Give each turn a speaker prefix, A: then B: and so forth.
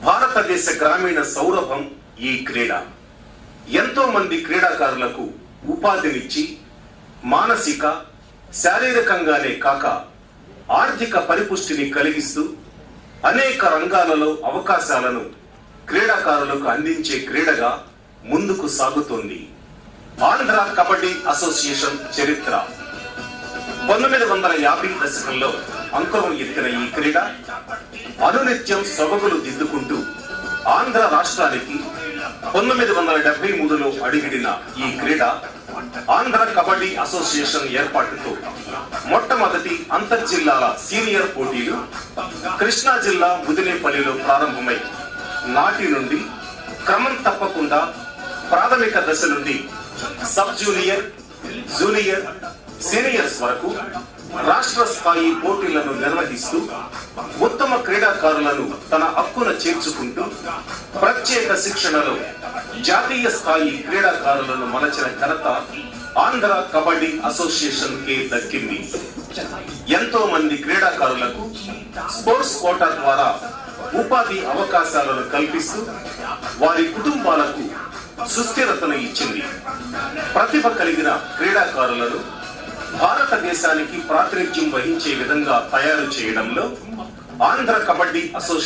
A: భారతదేశ గ్రామీణ సౌరభం ఈ క్రీడ. ఎంతో మంది క్రీడాకారులకు ఉపాధినిచ్చి మానసిక శారీరకంగానే కాక ఆర్థిక పరిపుష్టిని కలిగిస్తూ అనేక రంగాలలో అవకాశాలను క్రీడాకారులకు అందించే క్రీడగా ముందుకు సాగుతోంది. ఆంధ్ర కబడ్డీ అసోసియేషన్ చరిత్ర 1950 దశకంలో అంకురం ఎత్తిన ఈ క్రీడ అనునిత్యం సొబగులు దిద్దుకుంటూ ఆంధ్ర రాష్ట్రానికి 1973లో అడుగిడిన ఈ క్రీడ ఆంధ్ర కబడ్డీ అసోసియేషన్ ఏర్పాటుతో మొట్టమొదటి అంతర్జిల్లాల సీనియర్ పోటీలు కృష్ణా జిల్లా ముదినేపల్లిలో ప్రారంభమై నాటి నుండి క్రమం తప్పకుండా ప్రాథమిక దశ నుండి సబ్ జూనియర్, జూనియర్, సీనియర్స్ వరకు రాష్ట్ర స్థాయి పోటీలను నిర్వహిస్తూ ఉత్తమ క్రీడాకారులను తన హక్కున చేర్చుకుంటూ ప్రత్యేక శిక్షణలో జాతీయ స్థాయి క్రీడాకారులను మలచిన ఘనత ఆంధ్ర కబడ్డీ అసోసియేషన్ కే దక్కింది. ఎంతో మంది క్రీడాకారులకు స్పోర్ట్స్ కోటా ద్వారా ఉపాధి అవకాశాలను కల్పిస్తూ వారి కుటుంబాలకు సుస్థిరతను ఇచ్చింది. ప్రతిభ కలిగిన క్రీడాకారులను భారతదేశానికి ప్రాతినిధ్యం వహించే విధంగా తయారు చేయడంలో ఆంధ్ర కబడ్డీ అసోసియేషన్